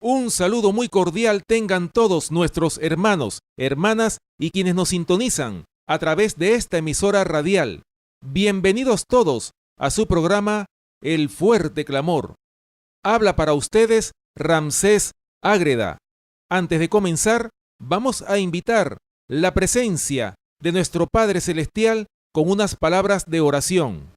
Un saludo muy cordial tengan todos nuestros hermanos, hermanas y quienes nos sintonizan a través de esta emisora radial. Bienvenidos todos a su programa El Fuerte Clamor. Habla para ustedes Ramsés Ágreda. Antes de comenzar, vamos a invitar la presencia de nuestro Padre Celestial con unas palabras de oración.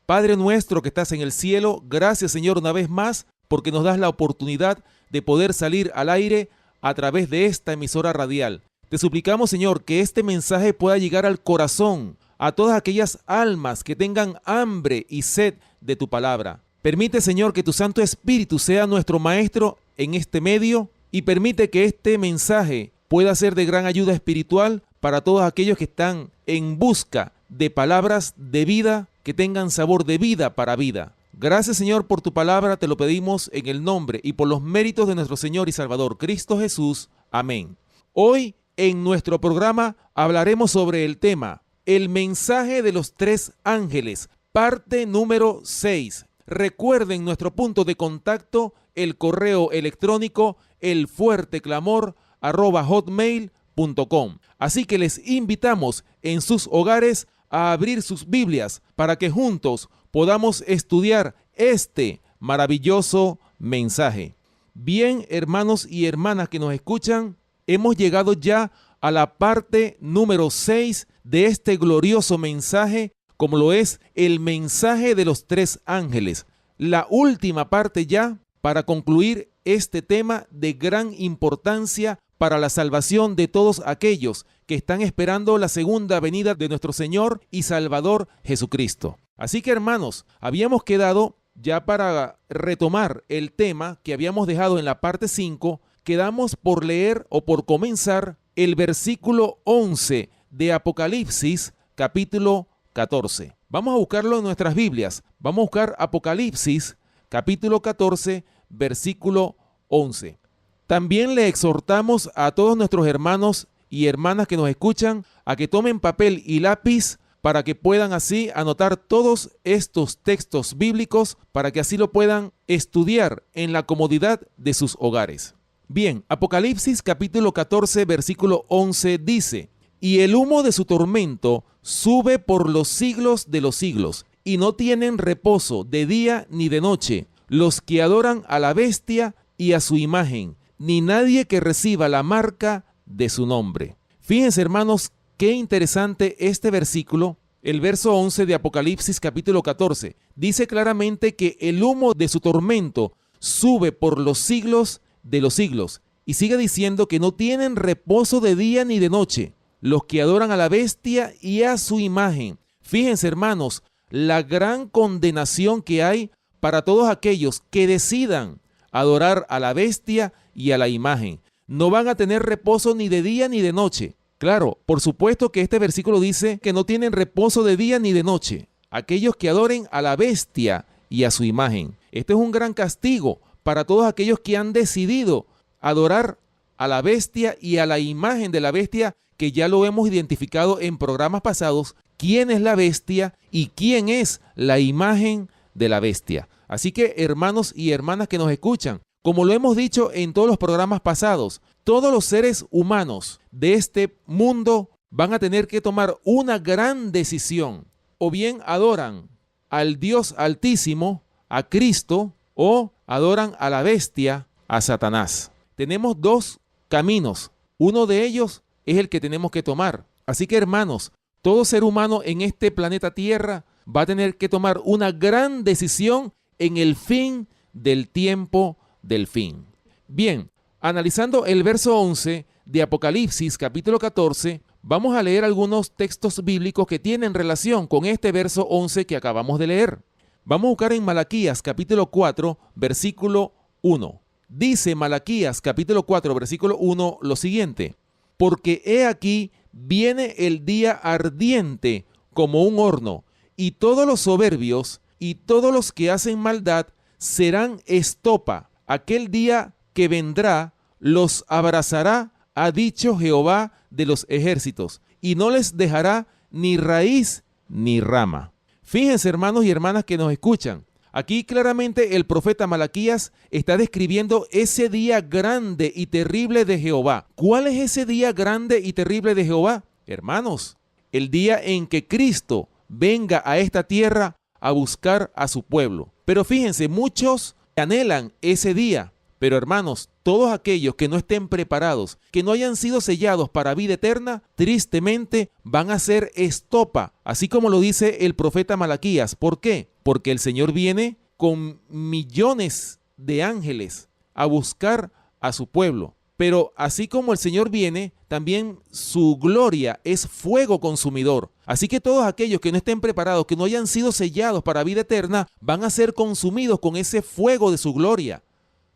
Padre nuestro que estás en el cielo, gracias Señor una vez más porque nos das la oportunidad de poder salir al aire a través de esta emisora radial. Te suplicamos, Señor, que este mensaje pueda llegar al corazón, a todas aquellas almas que tengan hambre y sed de tu palabra. Permite, Señor, que tu Santo Espíritu sea nuestro maestro en este medio y permite que este mensaje pueda ser de gran ayuda espiritual para todos aquellos que están en busca de palabras de vida que tengan sabor de vida para vida. Gracias, Señor, por tu palabra, te lo pedimos en el nombre y por los méritos de nuestro Señor y Salvador, Cristo Jesús. Amén. Hoy, en nuestro programa, hablaremos sobre el tema El mensaje de los tres ángeles, parte número 6. Recuerden nuestro punto de contacto, el correo electrónico elfuerteclamor@hotmail.com. Así que les invitamos en sus hogares a abrir sus Biblias para que juntos podamos estudiar este maravilloso mensaje. Bien, hermanos y hermanas que nos escuchan, hemos llegado ya a la parte número 6 de este glorioso mensaje, como lo es el mensaje de los tres ángeles. La última parte ya para concluir este tema de gran importancia para la salvación de todos aquellos que están esperando la segunda venida de nuestro Señor y Salvador Jesucristo. Así que, hermanos, habíamos quedado ya para retomar el tema que habíamos dejado en la parte 5, quedamos por leer o por comenzar el versículo 11 de Apocalipsis, capítulo 14. Vamos a buscarlo en nuestras Biblias. Vamos a buscar Apocalipsis, capítulo 14, versículo 11. También le exhortamos a todos nuestros hermanos y hermanas que nos escuchan a que tomen papel y lápiz para que puedan así anotar todos estos textos bíblicos para que así lo puedan estudiar en la comodidad de sus hogares. Bien, Apocalipsis capítulo 14, versículo 11 dice: Y el humo de su tormento sube por los siglos de los siglos, y no tienen reposo de día ni de noche los que adoran a la bestia y a su imagen, ni nadie que reciba la marca de su nombre. Fíjense, hermanos, qué interesante este versículo. El verso 11 de Apocalipsis capítulo 14 dice claramente que el humo de su tormento sube por los siglos de los siglos, y sigue diciendo que no tienen reposo de día ni de noche los que adoran a la bestia y a su imagen. Fíjense, hermanos, la gran condenación que hay para todos aquellos que decidan adorar a la bestia y a la imagen. No van a tener reposo ni de día ni de noche. Claro, por supuesto que este versículo dice que no tienen reposo de día ni de noche aquellos que adoren a la bestia y a su imagen. Este es un gran castigo para todos aquellos que han decidido adorar a la bestia y a la imagen de la bestia, que ya lo hemos identificado en programas pasados, quién es la bestia y quién es la imagen de la bestia. Así que, hermanos y hermanas que nos escuchan, como lo hemos dicho en todos los programas pasados, todos los seres humanos de este mundo van a tener que tomar una gran decisión. O bien adoran al Dios Altísimo, a Cristo, o adoran a la bestia, a Satanás. Tenemos dos caminos. Uno de ellos es el que tenemos que tomar. Así que, hermanos, todo ser humano en este planeta Tierra va a tener que tomar una gran decisión en el fin del tiempo del fin. Bien, analizando el verso 11 de Apocalipsis capítulo 14, vamos a leer algunos textos bíblicos que tienen relación con este verso 11 que acabamos de leer. Vamos a buscar en Malaquías capítulo 4, versículo 1. Dice Malaquías capítulo 4, versículo 1 lo siguiente: Porque he aquí viene el día ardiente como un horno, y todos los soberbios y todos los que hacen maldad serán estopa. Aquel día que vendrá los abrazará, ha dicho Jehová de los ejércitos, y no les dejará ni raíz ni rama. Fíjense, hermanos y hermanas que nos escuchan, Aquí claramente el profeta Malaquías está describiendo ese día grande y terrible de Jehová. ¿Cuál es ese día grande y terrible de Jehová? Hermanos, el día en que Cristo venga a esta tierra a buscar a su pueblo. Pero fíjense, muchos anhelan ese día. Pero hermanos, todos aquellos que no estén preparados, que no hayan sido sellados para vida eterna, tristemente van a ser estopa, así como lo dice el profeta Malaquías. ¿Por qué? Porque el Señor viene con millones de ángeles a buscar a su pueblo. Pero así como el Señor viene, también su gloria es fuego consumidor. Así que todos aquellos que no estén preparados, que no hayan sido sellados para vida eterna, van a ser consumidos con ese fuego de su gloria.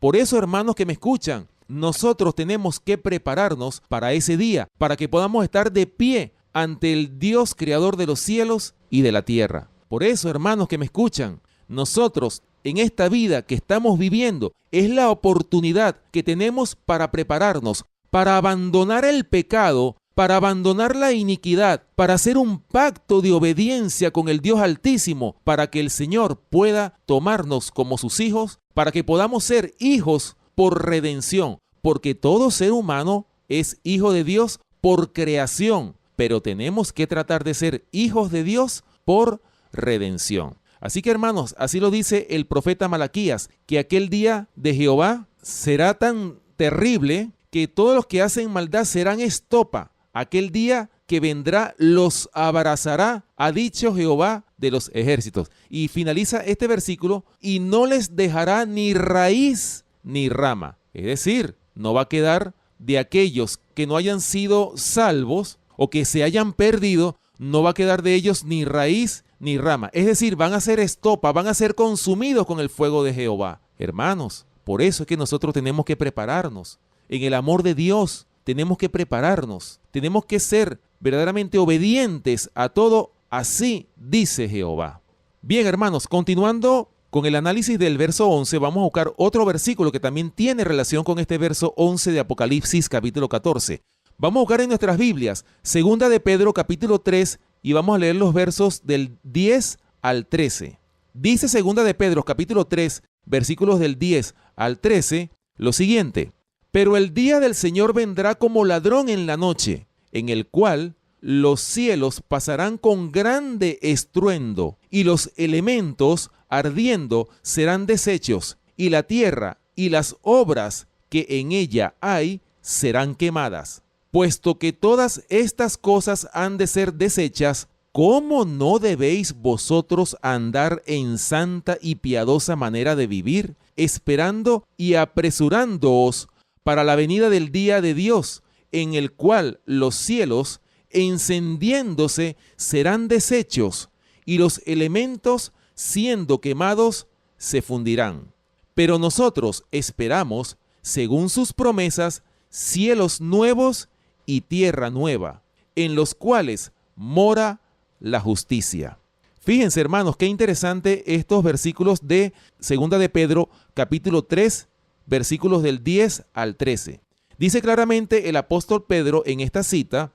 Por eso, hermanos que me escuchan, nosotros tenemos que prepararnos para ese día, para que podamos estar de pie ante el Dios creador de los cielos y de la tierra. Por eso, hermanos que me escuchan, nosotros en esta vida que estamos viviendo es la oportunidad que tenemos para prepararnos, para abandonar el pecado, para abandonar la iniquidad, para hacer un pacto de obediencia con el Dios Altísimo, para que el Señor pueda tomarnos como sus hijos, para que podamos ser hijos por redención, porque todo ser humano es hijo de Dios por creación, pero tenemos que tratar de ser hijos de Dios por redención. Así que, hermanos, así lo dice el profeta Malaquías, que aquel día de Jehová será tan terrible que todos los que hacen maldad serán estopa. Aquel día que vendrá los abrazará, ha dicho Jehová de los ejércitos. Y finaliza este versículo, y no les dejará ni raíz ni rama. Es decir, no va a quedar de aquellos que no hayan sido salvos o que se hayan perdido, no va a quedar de ellos ni raíz ni rama. Es decir, van a ser estopa, van a ser consumidos con el fuego de Jehová. Hermanos, por eso es que nosotros tenemos que prepararnos. En el amor de Dios tenemos que prepararnos. Tenemos que ser verdaderamente obedientes a todo. Así dice Jehová. Bien, hermanos, continuando con el análisis del verso 11, vamos a buscar otro versículo que también tiene relación con este verso 11 de Apocalipsis capítulo 14. Vamos a buscar en nuestras Biblias, segunda de Pedro capítulo 3, y vamos a leer los versos del 10 al 13. Dice segunda de Pedro capítulo 3, versículos del 10 al 13, lo siguiente: pero el día del Señor vendrá como ladrón en la noche, en el cual los cielos pasarán con grande estruendo, y los elementos ardiendo serán deshechos, y la tierra y las obras que en ella hay serán quemadas. Puesto que todas estas cosas han de ser deshechas, ¿cómo no debéis vosotros andar en santa y piadosa manera de vivir, esperando y apresurándoos para la venida del día de Dios, en el cual los cielos, encendiéndose, serán deshechos, y los elementos, siendo quemados, se fundirán? Pero nosotros esperamos, según sus promesas, cielos nuevos y tierra nueva, en los cuales mora la justicia. Fíjense, hermanos, qué interesante estos versículos de segunda de Pedro, capítulo 3, versículos del 10 al 13. Dice claramente el apóstol Pedro en esta cita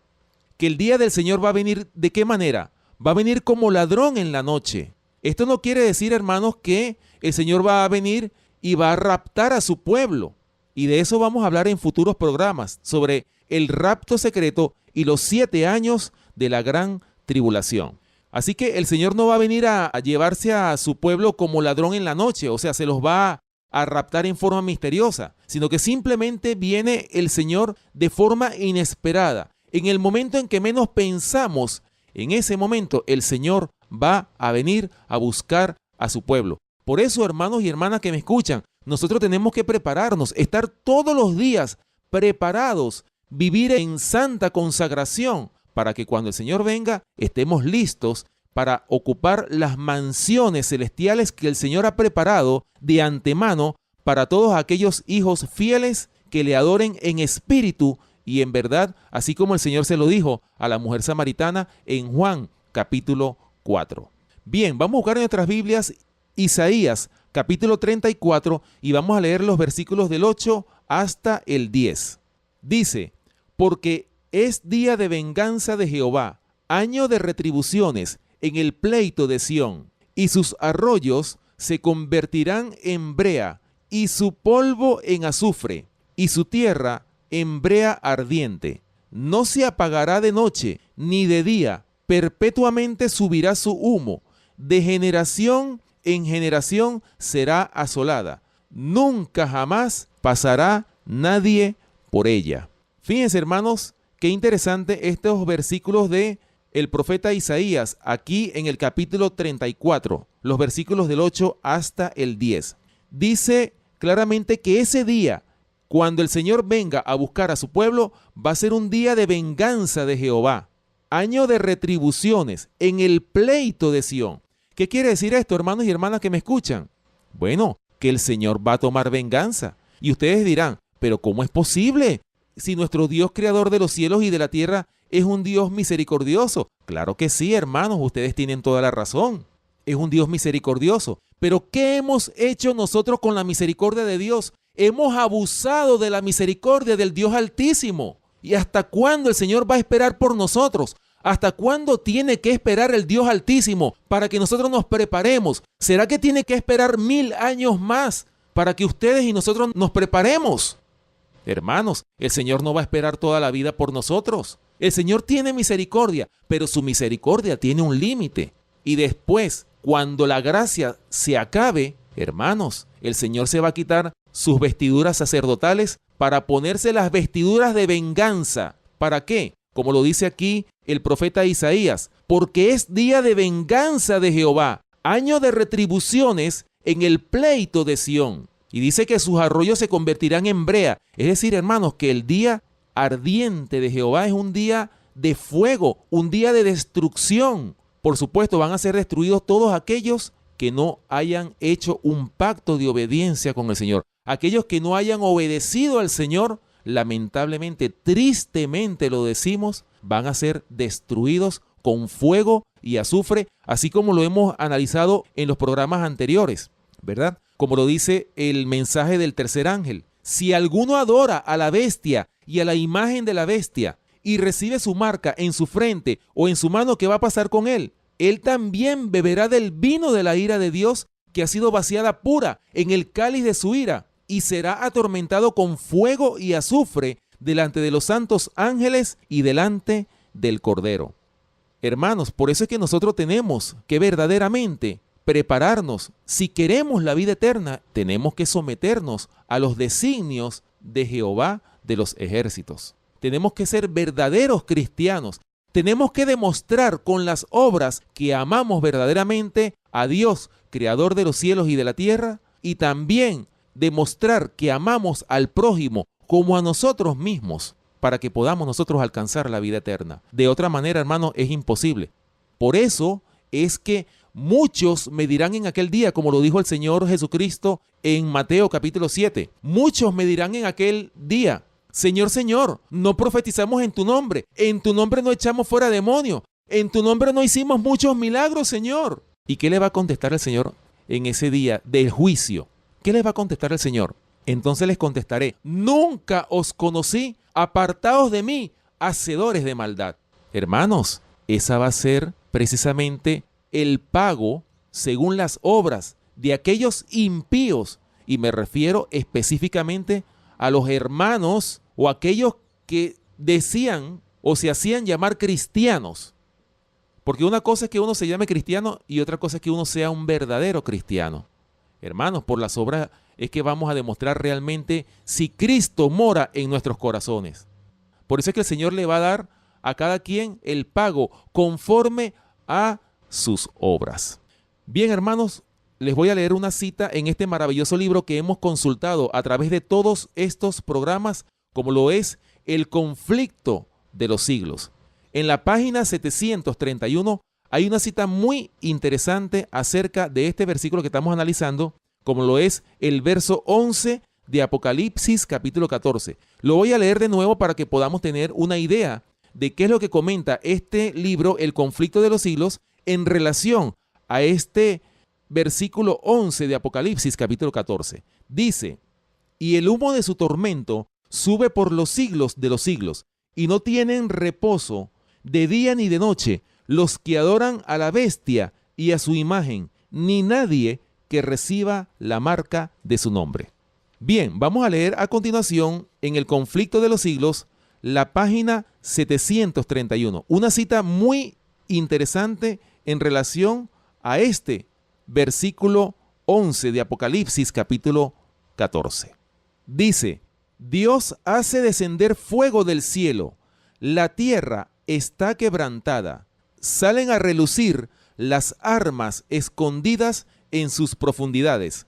que el día del Señor va a venir, ¿de qué manera? Va a venir como ladrón en la noche. Esto no quiere decir, hermanos, que el Señor va a venir y va a raptar a su pueblo. Y de eso vamos a hablar en futuros programas, sobre el rapto secreto y los 7 años de la gran tribulación. Así que el Señor no va a venir a llevarse a su pueblo como ladrón en la noche, o sea, se los va a raptar en forma misteriosa, sino que simplemente viene el Señor de forma inesperada. En el momento en que menos pensamos, en ese momento el Señor va a venir a buscar a su pueblo. Por eso, hermanos y hermanas que me escuchan, nosotros tenemos que prepararnos, estar todos los días preparados, vivir en santa consagración, para que cuando el Señor venga estemos listos para ocupar las mansiones celestiales que el Señor ha preparado de antemano para todos aquellos hijos fieles que le adoren en espíritu y en verdad, así como el Señor se lo dijo a la mujer samaritana en Juan capítulo 4. Bien, vamos a buscar en nuestras Biblias Isaías capítulo 34 y vamos a leer los versículos del 8 hasta el 10. Dice: porque es día de venganza de Jehová, año de retribuciones en el pleito de Sión, y sus arroyos se convertirán en brea, y su polvo en azufre, y su tierra en brea ardiente. No se apagará de noche ni de día, perpetuamente subirá su humo, de generación en generación será asolada. Nunca jamás pasará nadie por ella. Fíjense, hermanos, qué interesante estos versículos de el profeta Isaías, aquí en el capítulo 34, los versículos del 8 hasta el 10. Dice claramente que ese día, cuando el Señor venga a buscar a su pueblo, va a ser un día de venganza de Jehová, año de retribuciones en el pleito de Sión. ¿Qué quiere decir esto, hermanos y hermanas que me escuchan? Bueno, que el Señor va a tomar venganza. Y ustedes dirán, ¿pero cómo es posible? Si nuestro Dios creador de los cielos y de la tierra es un Dios misericordioso. Claro que sí, hermanos, ustedes tienen toda la razón. Es un Dios misericordioso. Pero ¿qué hemos hecho nosotros con la misericordia de Dios? Hemos abusado de la misericordia del Dios Altísimo. ¿Y hasta cuándo el Señor va a esperar por nosotros? ¿Hasta cuándo tiene que esperar el Dios Altísimo para que nosotros nos preparemos? ¿Será que tiene que esperar 1000 años más para que ustedes y nosotros nos preparemos? Hermanos, el Señor no va a esperar toda la vida por nosotros. El Señor tiene misericordia, pero su misericordia tiene un límite. Y después, cuando la gracia se acabe, hermanos, el Señor se va a quitar sus vestiduras sacerdotales para ponerse las vestiduras de venganza. ¿Para qué? Como lo dice aquí el profeta Isaías, porque es día de venganza de Jehová, año de retribuciones en el pleito de Sión. Y dice que sus arroyos se convertirán en brea. Es decir, hermanos, que el día ardiente de Jehová es un día de fuego, un día de destrucción. Por supuesto, van a ser destruidos todos aquellos que no hayan hecho un pacto de obediencia con el Señor. Aquellos que no hayan obedecido al Señor, lamentablemente, tristemente lo decimos, van a ser destruidos con fuego y azufre, así como lo hemos analizado en los programas anteriores, ¿verdad? Como lo dice el mensaje del tercer ángel. Si alguno adora a la bestia y a la imagen de la bestia y recibe su marca en su frente o en su mano, ¿qué va a pasar con él? Él también beberá del vino de la ira de Dios, que ha sido vaciada pura en el cáliz de su ira, y será atormentado con fuego y azufre delante de los santos ángeles y delante del Cordero. Hermanos, por eso es que nosotros tenemos que verdaderamente prepararnos. Si queremos la vida eterna, tenemos que someternos a los designios de Jehová de los ejércitos. Tenemos que ser verdaderos cristianos. Tenemos que demostrar con las obras que amamos verdaderamente a Dios, creador de los cielos y de la tierra, y también demostrar que amamos al prójimo como a nosotros mismos, para que podamos nosotros alcanzar la vida eterna. De otra manera, hermanos, es imposible. Por eso es que muchos me dirán en aquel día, como lo dijo el Señor Jesucristo en Mateo capítulo 7, muchos me dirán en aquel día: Señor, Señor, no profetizamos en tu nombre no echamos fuera demonios, en tu nombre no hicimos muchos milagros, Señor. ¿Y qué le va a contestar el Señor en ese día del juicio? ¿Qué les va a contestar el Señor? Entonces les contestaré: nunca os conocí, apartaos de mí, hacedores de maldad. Hermanos, esa va a ser precisamente el pago según las obras de aquellos impíos, y me refiero específicamente a los hermanos o aquellos que decían o se hacían llamar cristianos. Porque una cosa es que uno se llame cristiano y otra cosa es que uno sea un verdadero cristiano. Hermanos, por las obras es que vamos a demostrar realmente si Cristo mora en nuestros corazones. Por eso es que el Señor le va a dar a cada quien el pago conforme a sus obras. Bien, hermanos, les voy a leer una cita en este maravilloso libro que hemos consultado a través de todos estos programas, como lo es El conflicto de los siglos. En la página 731 hay una cita muy interesante acerca de este versículo que estamos analizando, como lo es el verso 11 de Apocalipsis capítulo 14. Lo voy a leer de nuevo para que podamos tener una idea de qué es lo que comenta este libro, El conflicto de los siglos, en relación a este versículo 11 de Apocalipsis capítulo 14. Dice: y el humo de su tormento sube por los siglos de los siglos, y no tienen reposo de día ni de noche los que adoran a la bestia y a su imagen, ni nadie que reciba la marca de su nombre. Bien, vamos a leer a continuación en El conflicto de los siglos, la página 731, una cita muy interesante en relación a este versículo 11 de Apocalipsis capítulo 14. Dice: Dios hace descender fuego del cielo, la tierra está quebrantada, salen a relucir las armas escondidas en sus profundidades,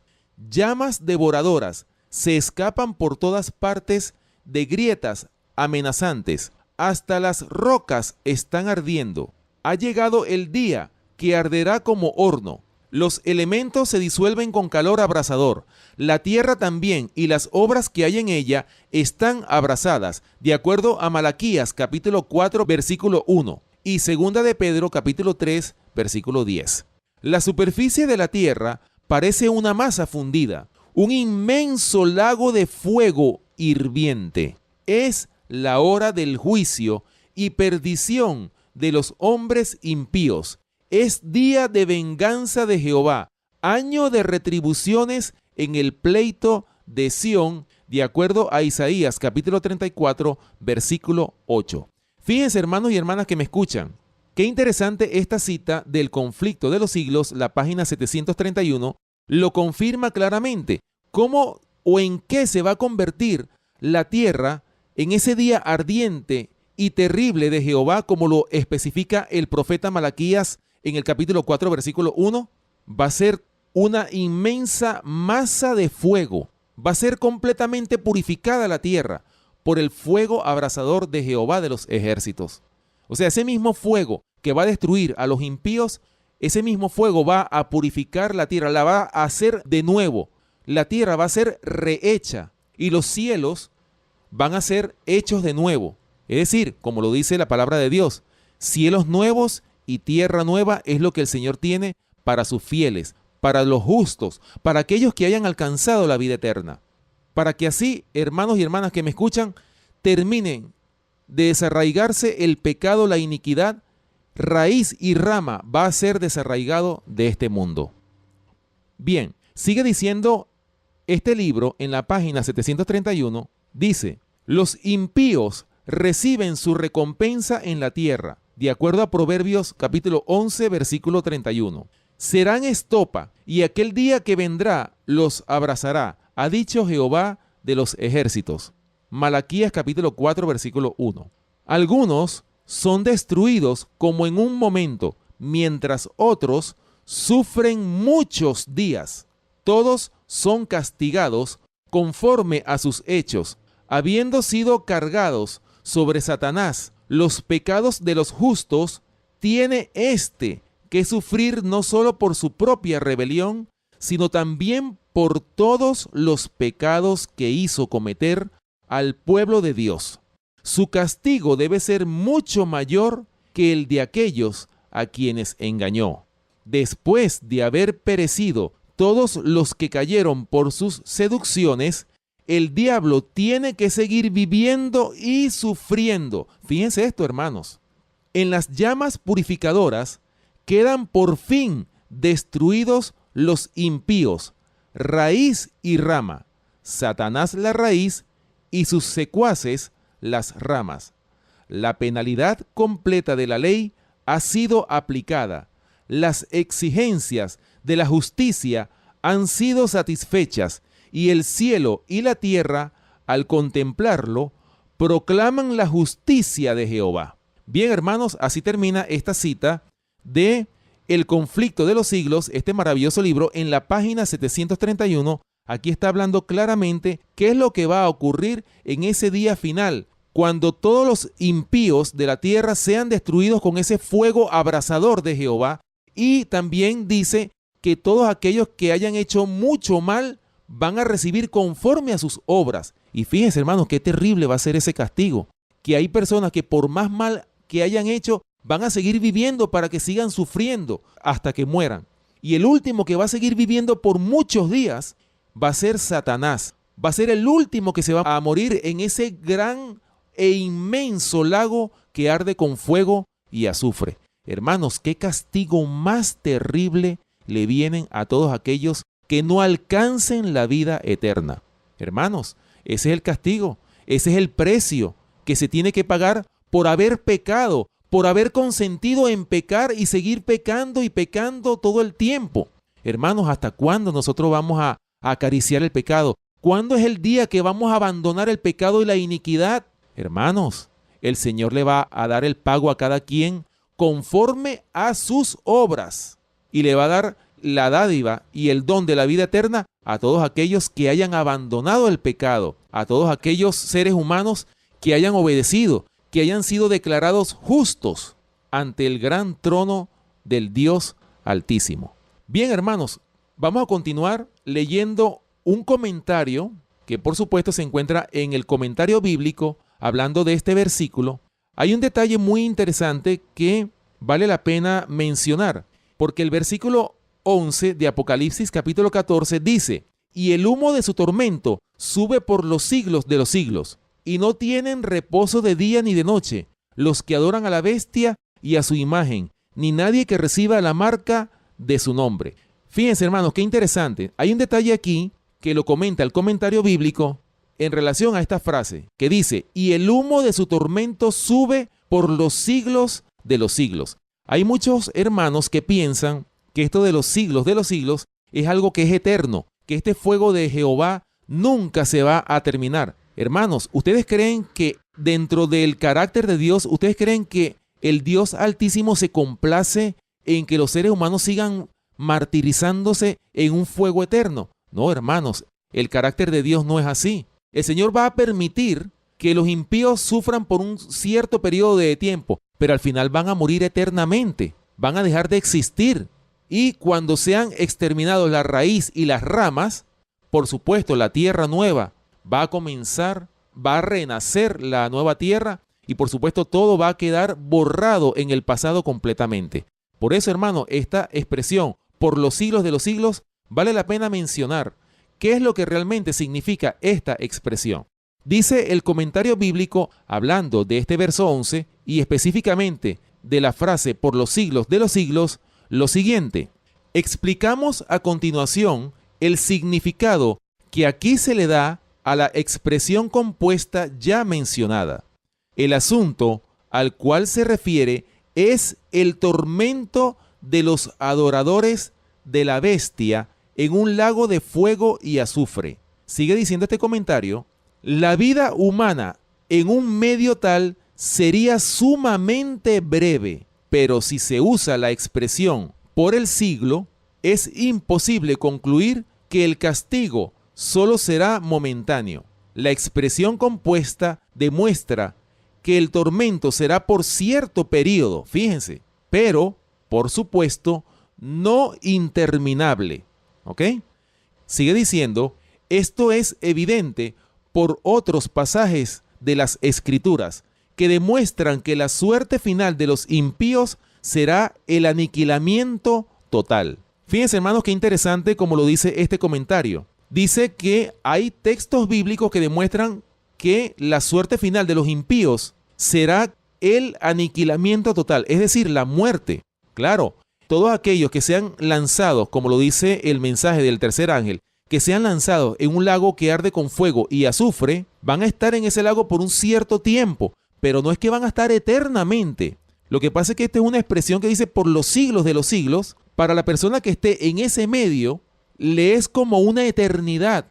llamas devoradoras se escapan por todas partes de grietas amenazantes, hasta las rocas están ardiendo. Ha llegado el día que arderá como horno. Los elementos se disuelven con calor abrasador. La tierra también y las obras que hay en ella están abrasadas, de acuerdo a Malaquías capítulo 4 versículo 1 y segunda de Pedro capítulo 3 versículo 10. La superficie de la tierra parece una masa fundida, un inmenso lago de fuego hirviente. Es la hora del juicio y perdición de los hombres impíos. Es día de venganza de Jehová, año de retribuciones en el pleito de Sión, de acuerdo a Isaías capítulo 34, versículo 8. Fíjense, hermanos y hermanas que me escuchan, qué interesante esta cita del conflicto de los siglos, la página 731, lo confirma claramente. ¿Cómo o en qué se va a convertir la tierra en ese día ardiente y terrible de Jehová, como lo especifica el profeta Malaquías en el capítulo 4, versículo 1? Va a ser una inmensa masa de fuego. Va a ser completamente purificada la tierra por el fuego abrasador de Jehová de los ejércitos. O sea, ese mismo fuego que va a destruir a los impíos, ese mismo fuego va a purificar la tierra, la va a hacer de nuevo. La tierra va a ser rehecha y los cielos van a ser hechos de nuevo. Es decir, como lo dice la palabra de Dios, cielos nuevos y tierra nueva es lo que el Señor tiene para sus fieles, para los justos, para aquellos que hayan alcanzado la vida eterna. Para que así, hermanos y hermanas que me escuchan, terminen de desarraigarse el pecado, la iniquidad, raíz y rama va a ser desarraigado de este mundo. Bien, sigue diciendo este libro en la página 731, dice: los impíos reciben su recompensa en la tierra, de acuerdo a Proverbios capítulo 11, versículo 31. Serán estopa, y aquel día que vendrá los abrazará, ha dicho Jehová de los ejércitos. Malaquías capítulo 4, versículo 1. Algunos son destruidos como en un momento, mientras otros sufren muchos días. Todos son castigados conforme a sus hechos, habiendo sido cargados sobre Satanás. Los pecados de los justos tiene éste que sufrir no solo por su propia rebelión, sino también por todos los pecados que hizo cometer al pueblo de Dios. Su castigo debe ser mucho mayor que el de aquellos a quienes engañó. Después de haber perecido todos los que cayeron por sus seducciones, el diablo tiene que seguir viviendo y sufriendo. Fíjense esto, hermanos. En las llamas purificadoras quedan por fin destruidos los impíos, raíz y rama, Satanás la raíz y sus secuaces las ramas. La penalidad completa de la ley ha sido aplicada. Las exigencias de la justicia han sido satisfechas y el cielo y la tierra, al contemplarlo, proclaman la justicia de Jehová. Bien, hermanos, así termina esta cita de El conflicto de los siglos, este maravilloso libro, en la página 731. Aquí está hablando claramente qué es lo que va a ocurrir en ese día final, cuando todos los impíos de la tierra sean destruidos con ese fuego abrasador de Jehová. Y también dice que todos aquellos que hayan hecho mucho mal van a recibir conforme a sus obras. Y fíjense, hermanos, qué terrible va a ser ese castigo, que hay personas que por más mal que hayan hecho, van a seguir viviendo para que sigan sufriendo hasta que mueran. Y el último que va a seguir viviendo por muchos días va a ser Satanás. Va a ser el último que se va a morir en ese gran e inmenso lago que arde con fuego y azufre. Hermanos, qué castigo más terrible le vienen a todos aquellos que no alcancen la vida eterna. Hermanos, ese es el castigo, ese es el precio que se tiene que pagar por haber pecado, por haber consentido en pecar y seguir pecando y pecando todo el tiempo. Hermanos, ¿hasta cuándo nosotros vamos a acariciar el pecado? ¿Cuándo es el día que vamos a abandonar el pecado y la iniquidad? Hermanos, el Señor le va a dar el pago a cada quien conforme a sus obras y le va a dar la dádiva y el don de la vida eterna a todos aquellos que hayan abandonado el pecado, a todos aquellos seres humanos que hayan obedecido, que hayan sido declarados justos ante el gran trono del Dios Altísimo. Bien, hermanos, vamos a continuar leyendo un comentario que por supuesto se encuentra en el comentario bíblico hablando de este versículo. Hay un detalle muy interesante que vale la pena mencionar, porque el versículo 11 de Apocalipsis capítulo 14 dice: y el humo de su tormento sube por los siglos de los siglos, y no tienen reposo de día ni de noche los que adoran a la bestia y a su imagen, ni nadie que reciba la marca de su nombre. Fíjense, hermanos, qué interesante. Hay un detalle aquí que lo comenta el comentario bíblico en relación a esta frase, que dice: y el humo de su tormento sube por los siglos de los siglos. Hay muchos hermanos que piensan que esto de los siglos es algo que es eterno, que este fuego de Jehová nunca se va a terminar. Hermanos, ¿ustedes creen que dentro del carácter de Dios, ustedes creen que el Dios Altísimo se complace en que los seres humanos sigan martirizándose en un fuego eterno? No, hermanos, el carácter de Dios no es así. El Señor va a permitir que los impíos sufran por un cierto periodo de tiempo, pero al final van a morir eternamente, van a dejar de existir. Y cuando sean exterminados la raíz y las ramas, por supuesto, la tierra nueva va a comenzar, va a renacer la nueva tierra y por supuesto todo va a quedar borrado en el pasado completamente. Por eso, hermano, esta expresión, por los siglos de los siglos, vale la pena mencionar qué es lo que realmente significa esta expresión. Dice el comentario bíblico, hablando de este verso 11 y específicamente de la frase por los siglos de los siglos, lo siguiente: explicamos a continuación el significado que aquí se le da a la expresión compuesta ya mencionada. El asunto al cual se refiere es el tormento de los adoradores de la bestia en un lago de fuego y azufre. Sigue diciendo este comentario: la vida humana en un medio tal sería sumamente breve, pero si se usa la expresión por el siglo, es imposible concluir que el castigo solo será momentáneo. La expresión compuesta demuestra que el tormento será por cierto periodo, fíjense, pero, por supuesto, no interminable. ¿Ok? Sigue diciendo: esto es evidente por otros pasajes de las Escrituras que demuestran que la suerte final de los impíos será el aniquilamiento total. Fíjense, hermanos, qué interesante como lo dice este comentario. Dice que hay textos bíblicos que demuestran que la suerte final de los impíos será el aniquilamiento total, es decir, la muerte. Claro, todos aquellos que sean lanzados, como lo dice el mensaje del tercer ángel, que sean lanzados en un lago que arde con fuego y azufre, van a estar en ese lago por un cierto tiempo, pero no es que van a estar eternamente. Lo que pasa es que esta es una expresión que dice por los siglos de los siglos. Para la persona que esté en ese medio, le es como una eternidad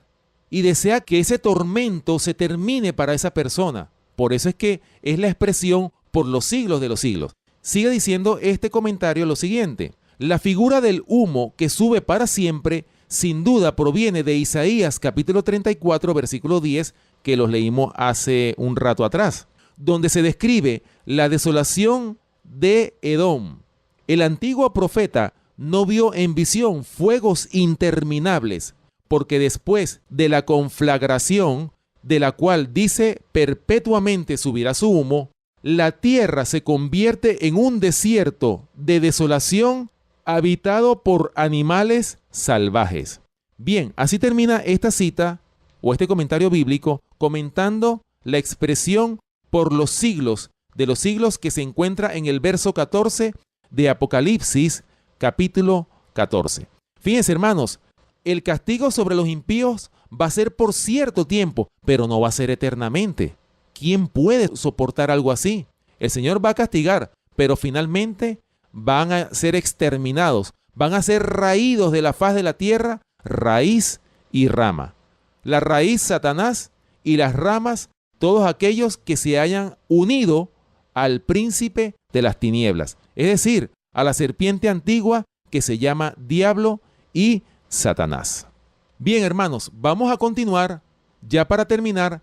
y desea que ese tormento se termine para esa persona. Por eso es que es la expresión por los siglos de los siglos. Sigue diciendo este comentario lo siguiente: la figura del humo que sube para siempre sin duda proviene de Isaías capítulo 34 versículo 10, que los leímos hace un rato atrás, donde se describe la desolación de Edom. El antiguo profeta no vio en visión fuegos interminables, porque después de la conflagración, de la cual dice perpetuamente subirá su humo, la tierra se convierte en un desierto de desolación habitado por animales salvajes. Bien, así termina esta cita o este comentario bíblico comentando la expresión por los siglos de los siglos que se encuentra en el verso 14 de Apocalipsis capítulo 14. Fíjense, hermanos, el castigo sobre los impíos va a ser por cierto tiempo, pero no va a ser eternamente. ¿Quién puede soportar algo así? El Señor va a castigar, pero finalmente van a ser exterminados, van a ser raídos de la faz de la tierra, raíz y rama. La raíz, Satanás, y las ramas, todos aquellos que se hayan unido al príncipe de las tinieblas, es decir, a la serpiente antigua que se llama Diablo y Satanás. Bien, hermanos, vamos a continuar. Ya para terminar,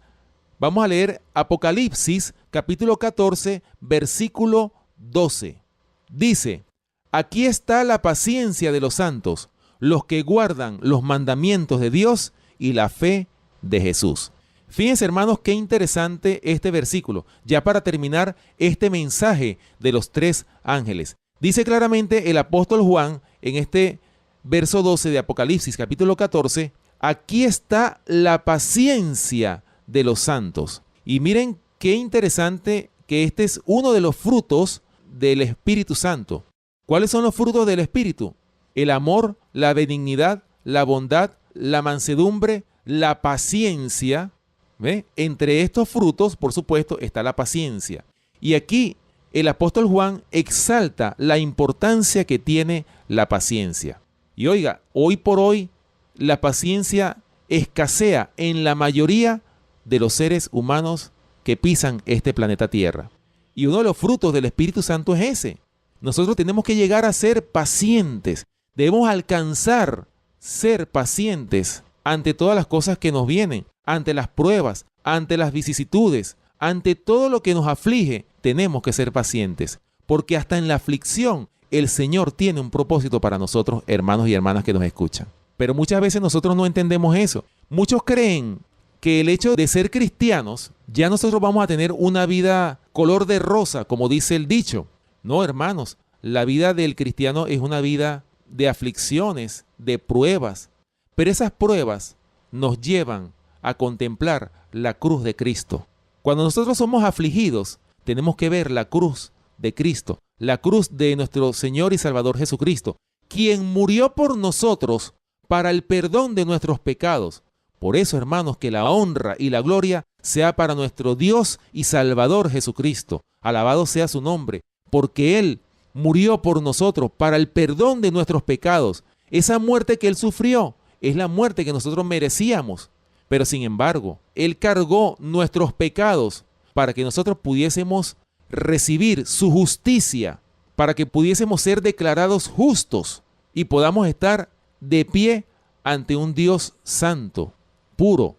vamos a leer Apocalipsis capítulo 14, versículo 12. Dice: aquí está la paciencia de los santos, los que guardan los mandamientos de Dios y la fe de Jesús. Fíjense, hermanos, qué interesante este versículo, ya para terminar este mensaje de los tres ángeles. Dice claramente el apóstol Juan en este verso 12 de Apocalipsis capítulo 14, aquí está la paciencia de los santos. Y miren qué interesante que este es uno de los frutos del Espíritu Santo. ¿Cuáles son los frutos del Espíritu? El amor, la benignidad, la bondad, la mansedumbre, la paciencia. ¿Ve? Entre estos frutos, por supuesto, está la paciencia. Y aquí el apóstol Juan exalta la importancia que tiene la paciencia. Y oiga, hoy por hoy la paciencia escasea en la mayoría de los seres humanos que pisan este planeta Tierra. Y uno de los frutos del Espíritu Santo es ese. Nosotros tenemos que llegar a ser pacientes. Debemos alcanzar ser pacientes ante todas las cosas que nos vienen, ante las pruebas, ante las vicisitudes, ante todo lo que nos aflige. Tenemos que ser pacientes, porque hasta en la aflicción el Señor tiene un propósito para nosotros, hermanos y hermanas que nos escuchan. Pero muchas veces nosotros no entendemos eso. Muchos creen que el hecho de ser cristianos, ya nosotros vamos a tener una vida color de rosa, como dice el dicho. No, hermanos, la vida del cristiano es una vida de aflicciones, de pruebas. Pero esas pruebas nos llevan a contemplar la cruz de Cristo. Cuando nosotros somos afligidos, tenemos que ver la cruz de Cristo, la cruz de nuestro Señor y Salvador Jesucristo, quien murió por nosotros para el perdón de nuestros pecados. Por eso, hermanos, que la honra y la gloria sea para nuestro Dios y Salvador Jesucristo. Alabado sea su nombre, porque Él murió por nosotros para el perdón de nuestros pecados. Esa muerte que Él sufrió es la muerte que nosotros merecíamos. Pero sin embargo, Él cargó nuestros pecados para que nosotros pudiésemos recibir su justicia, para que pudiésemos ser declarados justos y podamos estar de pie ante un Dios santo, puro,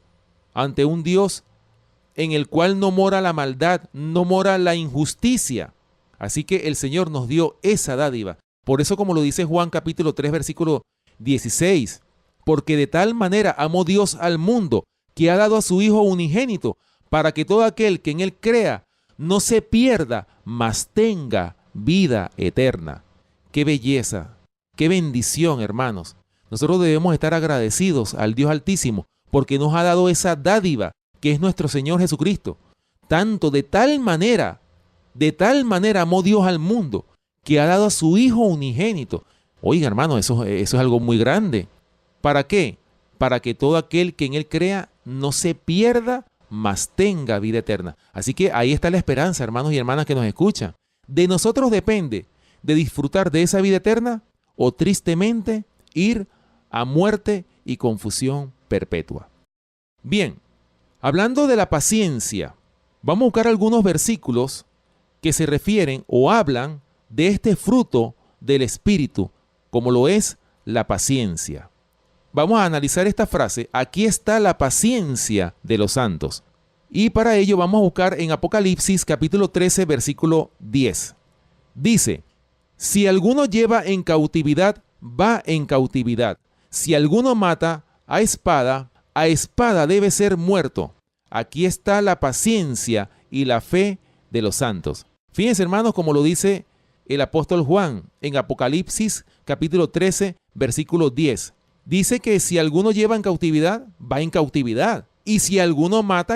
ante un Dios en el cual no mora la maldad, no mora la injusticia. Así que el Señor nos dio esa dádiva. Por eso, como lo dice Juan capítulo 3, versículo 16, porque de tal manera amó Dios al mundo, que ha dado a su Hijo unigénito, para que todo aquel que en Él crea no se pierda, mas tenga vida eterna. ¡Qué belleza! ¡Qué bendición, hermanos! Nosotros debemos estar agradecidos al Dios Altísimo, porque nos ha dado esa dádiva, que es nuestro Señor Jesucristo. Tanto, de tal manera amó Dios al mundo, que ha dado a su Hijo unigénito. Oiga, hermano, eso es algo muy grande. ¿Para qué? Para que todo aquel que en Él crea no se pierda, mas tenga vida eterna. Así que ahí está la esperanza, hermanos y hermanas que nos escuchan. De nosotros depende de disfrutar de esa vida eterna o tristemente ir a muerte y confusión perpetua. Bien, hablando de la paciencia, vamos a buscar algunos versículos que se refieren o hablan de este fruto del Espíritu, como lo es la paciencia. Vamos a analizar esta frase: aquí está la paciencia de los santos. Y para ello vamos a buscar en Apocalipsis capítulo 13, versículo 10. Dice: si alguno lleva en cautividad, va en cautividad. Si alguno mata, a espada debe ser muerto. Aquí está la paciencia y la fe de los santos. Fíjense, hermanos, como lo dice el apóstol Juan en Apocalipsis capítulo 13, versículo 10. Dice que si alguno lleva en cautividad, va en cautividad. Y si alguno mata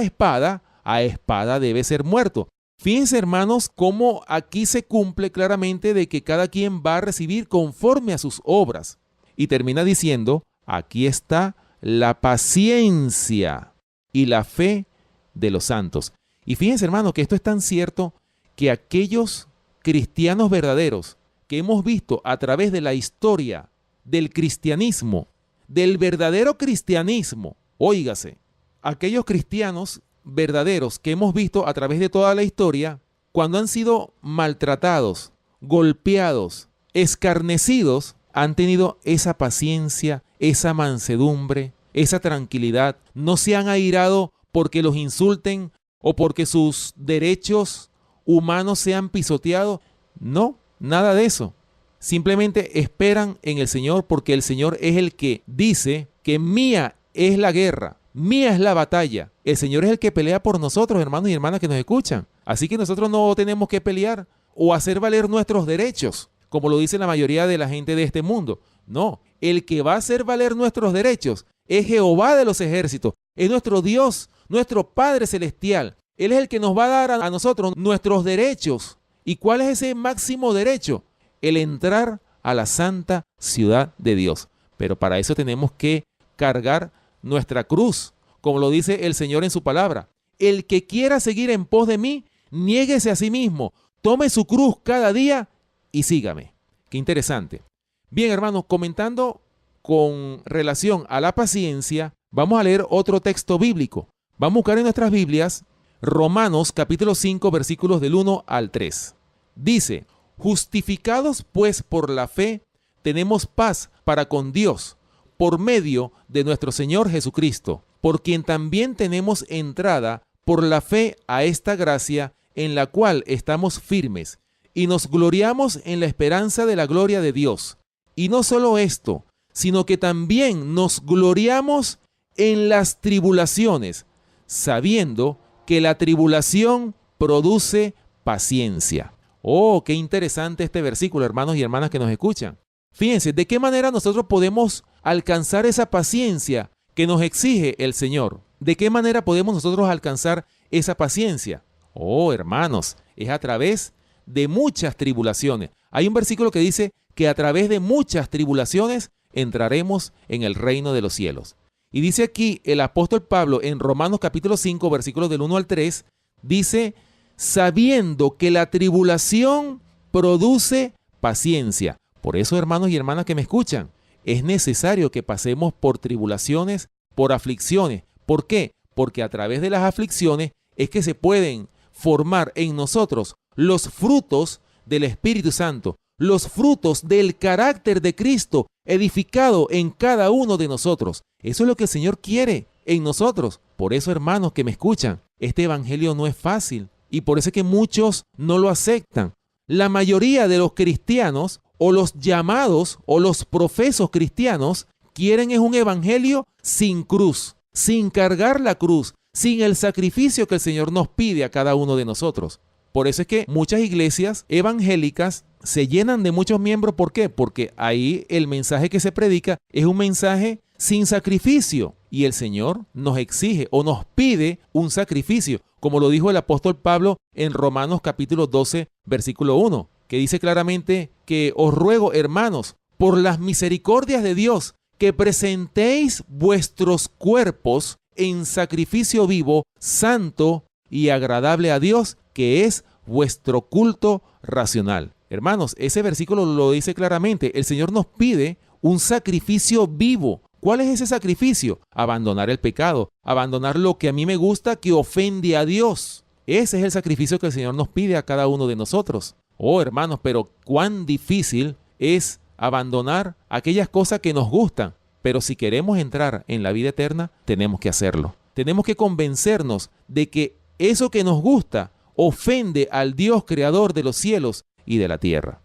a espada debe ser muerto. Fíjense, hermanos, cómo aquí se cumple claramente de que cada quien va a recibir conforme a sus obras. Y termina diciendo: Aquí está la paciencia y la fe de los santos. Y fíjense, hermano, que esto es tan cierto que aquellos cristianos verdaderos que hemos visto a través de la historia del cristianismo, del verdadero cristianismo, óigase, aquellos cristianos verdaderos que hemos visto a través de toda la historia, cuando han sido maltratados, golpeados, escarnecidos, han tenido esa paciencia, esa mansedumbre, esa tranquilidad. No se han airado porque los insulten o porque sus derechos humanos sean pisoteados. No, nada de eso. Simplemente esperan en el Señor, porque el Señor es el que dice que mía es la guerra, mía es la batalla. El Señor es el que pelea por nosotros, hermanos y hermanas que nos escuchan. Así que nosotros no tenemos que pelear o hacer valer nuestros derechos, como lo dice la mayoría de la gente de este mundo. No, el que va a hacer valer nuestros derechos es Jehová de los ejércitos, es nuestro Dios, nuestro Padre Celestial. Él es el que nos va a dar a nosotros nuestros derechos. ¿Y cuál es ese máximo derecho? El entrar a la santa ciudad de Dios. Pero para eso tenemos que cargar nuestra cruz, como lo dice el Señor en su palabra. El que quiera seguir en pos de mí, niéguese a sí mismo, tome su cruz cada día y sígame. Qué interesante. Bien, hermanos, comentando con relación a la paciencia, vamos a leer otro texto bíblico. Vamos a buscar en nuestras Biblias Romanos capítulo 5, versículos del 1 al 3. Dice: justificados pues por la fe, tenemos paz para con Dios, por medio de nuestro Señor Jesucristo, por quien también tenemos entrada por la fe a esta gracia en la cual estamos firmes, y nos gloriamos en la esperanza de la gloria de Dios. Y no solo esto, sino que también nos gloriamos en las tribulaciones, sabiendo que la tribulación produce paciencia. Oh, qué interesante este versículo, hermanos y hermanas que nos escuchan. Fíjense, ¿de qué manera nosotros podemos alcanzar esa paciencia que nos exige el Señor? ¿De qué manera podemos nosotros alcanzar esa paciencia? Oh, hermanos, es a través de muchas tribulaciones. Hay un versículo que dice que a través de muchas tribulaciones entraremos en el reino de los cielos. Y dice aquí el apóstol Pablo en Romanos capítulo 5, versículos del 1 al 3, dice: sabiendo que la tribulación produce paciencia. Por eso, hermanos y hermanas que me escuchan, es necesario que pasemos por tribulaciones, por aflicciones. ¿Por qué? Porque a través de las aflicciones es que se pueden formar en nosotros los frutos del Espíritu Santo, los frutos del carácter de Cristo edificado en cada uno de nosotros. Eso es lo que el Señor quiere en nosotros. Por eso, hermanos que me escuchan, este evangelio no es fácil y por eso es que muchos no lo aceptan. La mayoría de los cristianos o los llamados o los profesos cristianos quieren es un evangelio sin cruz, sin cargar la cruz, sin el sacrificio que el Señor nos pide a cada uno de nosotros. Por eso es que muchas iglesias evangélicas se llenan de muchos miembros. ¿Por qué? Porque ahí el mensaje que se predica es un mensaje sin sacrificio. Y el Señor nos exige o nos pide un sacrificio, como lo dijo el apóstol Pablo en Romanos capítulo 12, versículo 1, que dice claramente que os ruego, hermanos, por las misericordias de Dios, que presentéis vuestros cuerpos en sacrificio vivo, santo y agradable a Dios, que es vuestro culto racional. Hermanos, ese versículo lo dice claramente. El Señor nos pide un sacrificio vivo. ¿Cuál es ese sacrificio? Abandonar el pecado, abandonar lo que a mí me gusta, que ofende a Dios. Ese es el sacrificio que el Señor nos pide a cada uno de nosotros. Oh, hermanos, pero cuán difícil es abandonar aquellas cosas que nos gustan. Pero si queremos entrar en la vida eterna, tenemos que hacerlo. Tenemos que convencernos de que eso que nos gusta ofende al Dios creador de los cielos y de la tierra.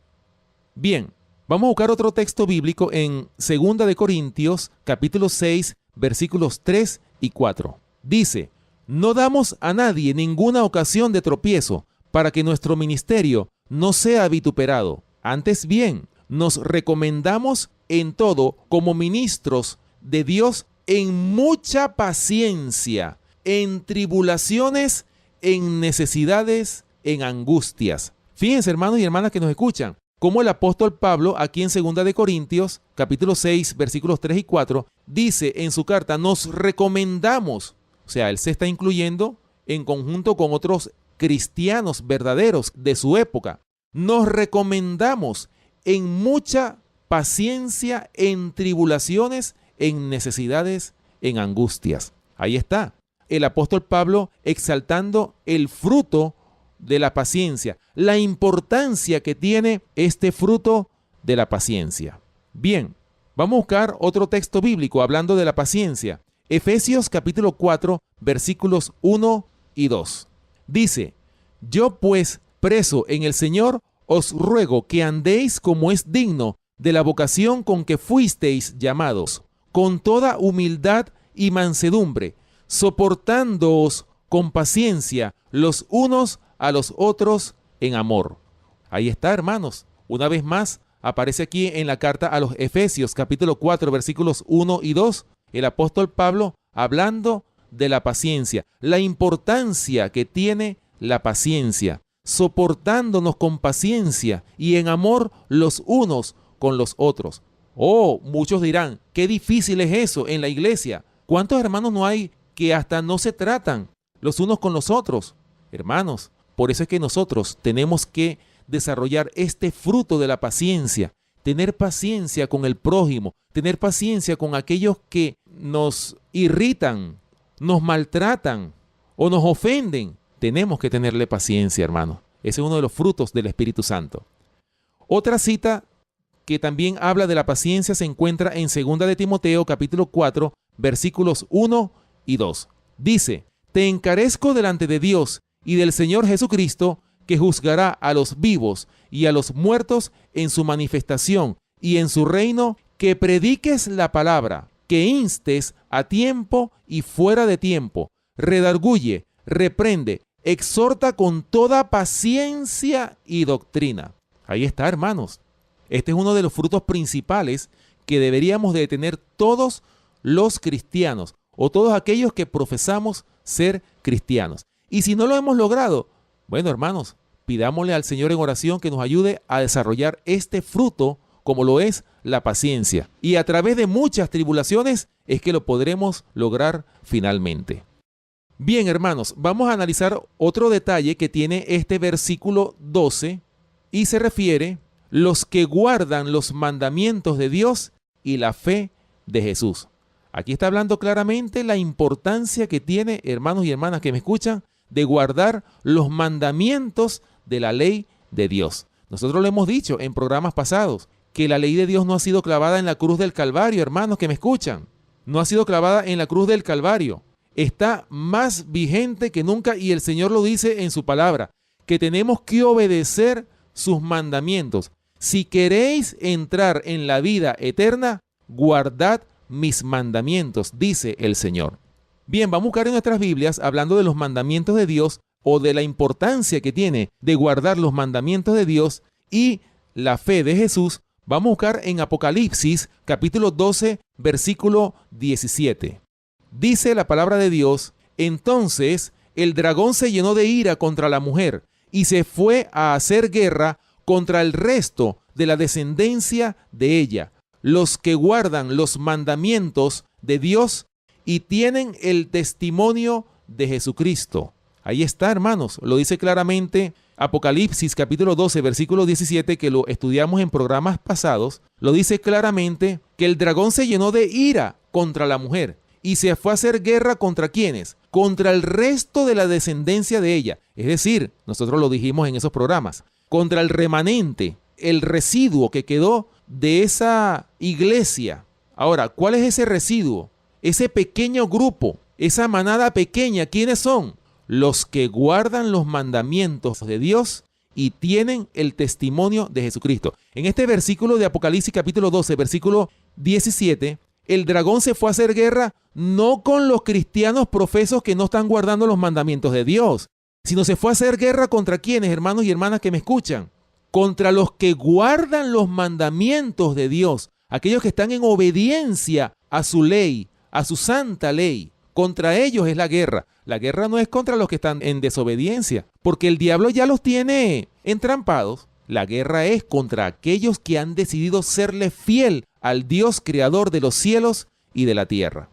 Bien, vamos a buscar otro texto bíblico en 2 de Corintios, capítulo 6, versículos 3 y 4. Dice: no damos a nadie ninguna ocasión de tropiezo para que nuestro ministerio no sea vituperado. Antes bien, nos recomendamos en todo como ministros de Dios en mucha paciencia, en tribulaciones, en necesidades, en angustias. Fíjense, hermanos y hermanas que nos escuchan, como el apóstol Pablo, aquí en 2 de Corintios, capítulo 6, versículos 3 y 4, dice en su carta, nos recomendamos, o sea, él se está incluyendo en conjunto con otros cristianos verdaderos de su época, nos recomendamos en mucha paciencia, en tribulaciones, en necesidades, en angustias. Ahí está, el apóstol Pablo exaltando el fruto de la paciencia, la importancia que tiene este fruto de la paciencia. Bien, vamos a buscar otro texto bíblico hablando de la paciencia. Efesios capítulo 4, versículos 1 y 2. Dice, yo pues, preso en el Señor, os ruego que andéis como es digno de la vocación con que fuisteis llamados, con toda humildad y mansedumbre, soportándoos con paciencia los unos a los otros en amor. Ahí está, hermanos. Una vez más, aparece aquí en la carta a los Efesios, capítulo 4, versículos 1 y 2, el apóstol Pablo hablando de la paciencia, la importancia que tiene la paciencia, soportándonos con paciencia y en amor los unos con los otros. Oh, muchos dirán, qué difícil es eso en la iglesia. ¿Cuántos hermanos no hay que hasta no se tratan los unos con los otros? Hermanos, por eso es que nosotros tenemos que desarrollar este fruto de la paciencia, tener paciencia con el prójimo, tener paciencia con aquellos que nos irritan, nos maltratan o nos ofenden. Tenemos que tenerle paciencia, hermanos. Ese es uno de los frutos del Espíritu Santo. Otra cita que también habla de la paciencia se encuentra en 2 de Timoteo, capítulo 4, versículos 1 y 2. Dice, te encarezco delante de Dios y del Señor Jesucristo, que juzgará a los vivos y a los muertos en su manifestación y en su reino, que prediques la palabra, que instes a tiempo y fuera de tiempo, redarguye, reprende, exhorta con toda paciencia y doctrina. Ahí está, hermanos. Este es uno de los frutos principales que deberíamos de tener todos los cristianos o todos aquellos que profesamos ser cristianos. Y si no lo hemos logrado, bueno, hermanos, pidámosle al Señor en oración que nos ayude a desarrollar este fruto como lo es la paciencia. Y a través de muchas tribulaciones es que lo podremos lograr finalmente. Bien, hermanos, vamos a analizar otro detalle que tiene este versículo 12 y se refiere los que guardan los mandamientos de Dios y la fe de Jesús. Aquí está hablando claramente la importancia que tiene, hermanos y hermanas que me escuchan, de guardar los mandamientos de la ley de Dios. Nosotros lo hemos dicho en programas pasados, que la ley de Dios no ha sido clavada en la cruz del Calvario, hermanos que me escuchan. No ha sido clavada en la cruz del Calvario. Está más vigente que nunca y el Señor lo dice en su palabra, que tenemos que obedecer sus mandamientos. Si queréis entrar en la vida eterna, guardad mis mandamientos, dice el Señor. Bien, vamos a buscar en nuestras Biblias, hablando de los mandamientos de Dios o de la importancia que tiene de guardar los mandamientos de Dios y la fe de Jesús. Vamos a buscar en Apocalipsis, capítulo 12, versículo 17. Dice la palabra de Dios, entonces el dragón se llenó de ira contra la mujer y se fue a hacer guerra contra el resto de la descendencia de ella, los que guardan los mandamientos de Dios y tienen el testimonio de Jesucristo. Ahí está, hermanos, lo dice claramente Apocalipsis capítulo 12, versículo 17, que lo estudiamos en programas pasados. Lo dice claramente que el dragón se llenó de ira contra la mujer y se fue a hacer guerra contra ¿quiénes? Contra el resto de la descendencia de ella. Es decir, nosotros lo dijimos en esos programas, contra el remanente, el residuo que quedó de esa iglesia. Ahora, ¿cuál es ese residuo? Ese pequeño grupo, esa manada pequeña, ¿quiénes son? Los que guardan los mandamientos de Dios y tienen el testimonio de Jesucristo. En este versículo de Apocalipsis capítulo 12, versículo 17, el dragón se fue a hacer guerra no con los cristianos profesos que no están guardando los mandamientos de Dios, sino se fue a hacer guerra contra ¿quiénes, hermanos y hermanas que me escuchan? Contra los que guardan los mandamientos de Dios, aquellos que están en obediencia a su ley, a su santa ley. Contra ellos es la guerra. La guerra no es contra los que están en desobediencia, porque el diablo ya los tiene entrampados. La guerra es contra aquellos que han decidido serle fiel al Dios creador de los cielos y de la tierra.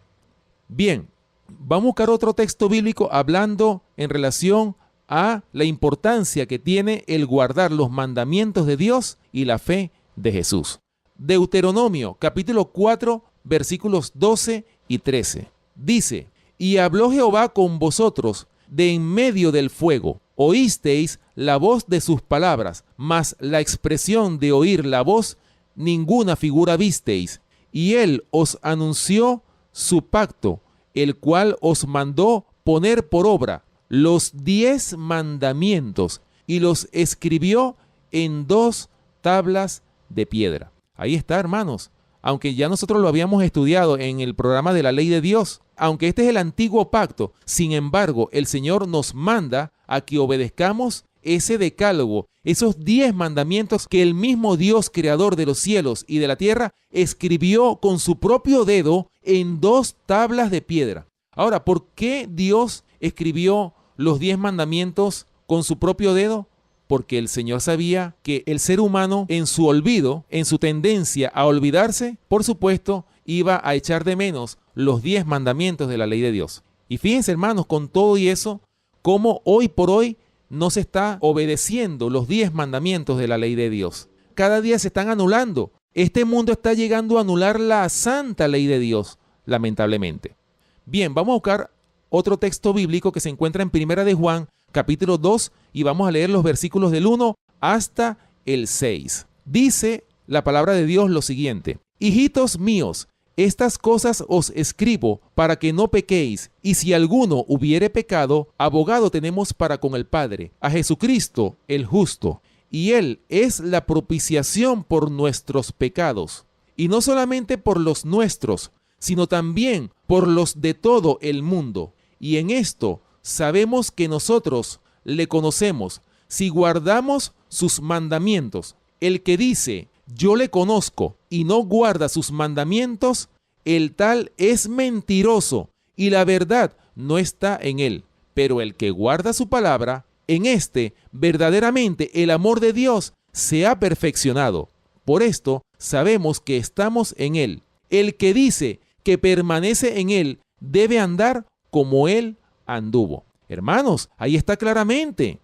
Bien, vamos a buscar otro texto bíblico hablando en relación a la importancia que tiene el guardar los mandamientos de Dios y la fe de Jesús. Deuteronomio capítulo 4 versículos 12 y 13. Dice: y habló Jehová con vosotros de en medio del fuego. Oísteis la voz de sus palabras, mas la expresión de oír la voz, ninguna figura visteis. Y él os anunció su pacto, el cual os mandó poner por obra los 10 mandamientos, y los escribió en 2 tablas de piedra. Ahí está, hermanos. Aunque ya nosotros lo habíamos estudiado en el programa de la ley de Dios, aunque este es el antiguo pacto, sin embargo, el Señor nos manda a que obedezcamos ese decálogo, esos 10 mandamientos que el mismo Dios creador de los cielos y de la tierra escribió con su propio dedo en 2 tablas de piedra. Ahora, ¿por qué Dios escribió los 10 mandamientos con su propio dedo? Porque el Señor sabía que el ser humano, en su olvido, en su tendencia a olvidarse, por supuesto, iba a echar de menos los 10 mandamientos de la ley de Dios. Y fíjense, hermanos, con todo y eso, cómo hoy por hoy no se está obedeciendo los 10 mandamientos de la ley de Dios. Cada día se están anulando. Este mundo está llegando a anular la santa ley de Dios, lamentablemente. Bien, vamos a buscar otro texto bíblico que se encuentra en Primera de Juan, capítulo 2, y vamos a leer los versículos del 1 hasta el 6. Dice la palabra de Dios lo siguiente: hijitos míos, estas cosas os escribo para que no pequéis, y si alguno hubiere pecado, abogado tenemos para con el Padre, a Jesucristo el justo, y Él es la propiciación por nuestros pecados, y no solamente por los nuestros, sino también por los de todo el mundo. Y en esto sabemos que nosotros le conocemos, si guardamos sus mandamientos. El que dice, yo le conozco, y no guarda sus mandamientos, el tal es mentiroso, y la verdad no está en él. Pero el que guarda su palabra, en este verdaderamente el amor de Dios se ha perfeccionado. Por esto sabemos que estamos en él. El que dice que permanece en él debe andar como él anduvo. Hermanos, ahí está claramente.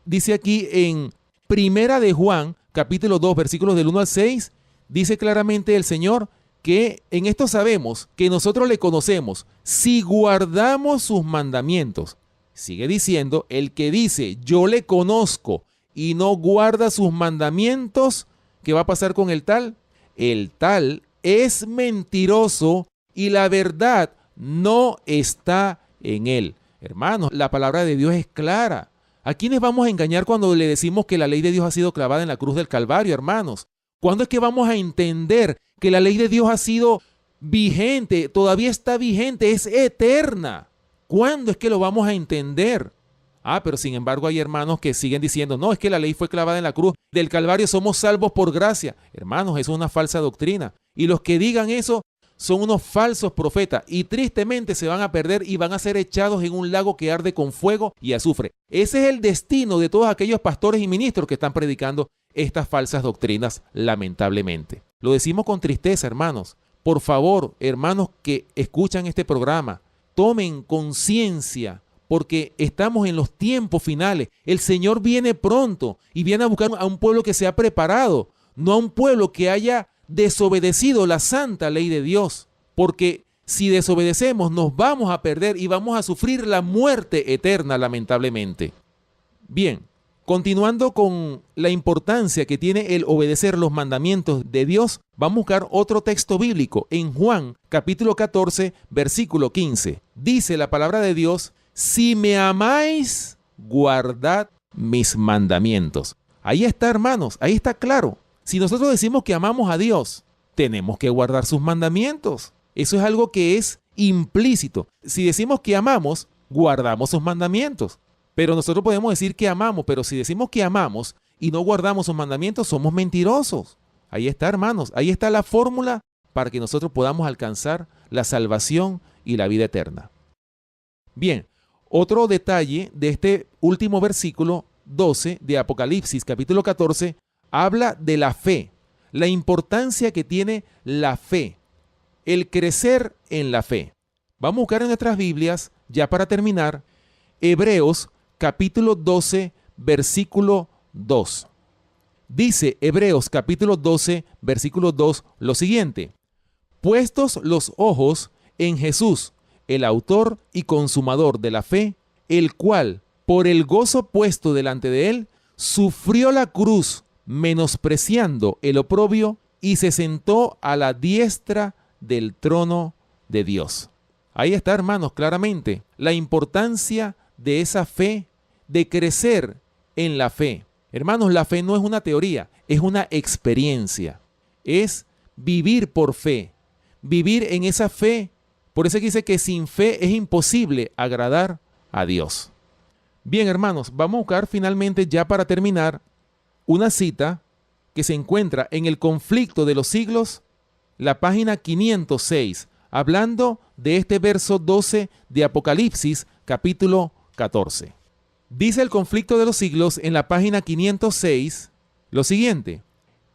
Dice aquí en Primera de Juan, capítulo 2, versículos del 1 al 6, dice claramente el Señor que en esto sabemos que nosotros le conocemos si guardamos sus mandamientos. Sigue diciendo, el que dice, yo le conozco y no guarda sus mandamientos, ¿qué va a pasar con el tal? El tal es mentiroso y la verdad no está en él. Hermanos, la palabra de Dios es clara. ¿A quiénes vamos a engañar cuando le decimos que la ley de Dios ha sido clavada en la cruz del Calvario, hermanos? ¿Cuándo es que vamos a entender que la ley de Dios ha sido vigente, todavía está vigente, es eterna? ¿Cuándo es que lo vamos a entender? Pero sin embargo hay hermanos que siguen diciendo, no, es que la ley fue clavada en la cruz del Calvario, somos salvos por gracia. Hermanos, eso es una falsa doctrina. Y los que digan eso son unos falsos profetas y tristemente se van a perder y van a ser echados en un lago que arde con fuego y azufre. Ese es el destino de todos aquellos pastores y ministros que están predicando estas falsas doctrinas, lamentablemente. Lo decimos con tristeza, hermanos. Por favor, hermanos que escuchan este programa, tomen conciencia porque estamos en los tiempos finales. El Señor viene pronto y viene a buscar a un pueblo que se ha preparado, no a un pueblo que haya desobedecido la santa ley de Dios, porque si desobedecemos nos vamos a perder y vamos a sufrir la muerte eterna, lamentablemente. Bien, continuando con la importancia que tiene el obedecer los mandamientos de Dios, vamos a buscar otro texto bíblico en Juan capítulo 14 versículo 15. Dice la palabra de Dios, si me amáis, guardad mis mandamientos. Ahí está, hermanos, ahí está claro. Si nosotros decimos que amamos a Dios, tenemos que guardar sus mandamientos. Eso es algo que es implícito. Si decimos que amamos, guardamos sus mandamientos. Pero nosotros podemos decir que amamos, pero si decimos que amamos y no guardamos sus mandamientos, somos mentirosos. Ahí está, hermanos. Ahí está la fórmula para que nosotros podamos alcanzar la salvación y la vida eterna. Bien, otro detalle de este último versículo 12 de Apocalipsis, capítulo 14, habla de la fe, la importancia que tiene la fe, el crecer en la fe. Vamos a buscar en nuestras Biblias, ya para terminar, Hebreos capítulo 12, versículo 2. Dice Hebreos capítulo 12, versículo 2 lo siguiente: puestos los ojos en Jesús, el autor y consumador de la fe, el cual, por el gozo puesto delante de él, sufrió la cruz, menospreciando el oprobio, y se sentó a la diestra del trono de Dios. Ahí está, hermanos, claramente la importancia de esa fe, de crecer en la fe. Hermanos, la fe no es una teoría, es una experiencia. Es vivir por fe, vivir en esa fe. Por eso dice que sin fe es imposible agradar a Dios. Bien, hermanos, vamos a buscar finalmente, ya para terminar, una cita que se encuentra en el Conflicto de los Siglos, la página 506, hablando de este verso 12 de Apocalipsis, capítulo 14. Dice el Conflicto de los Siglos en la página 506 lo siguiente: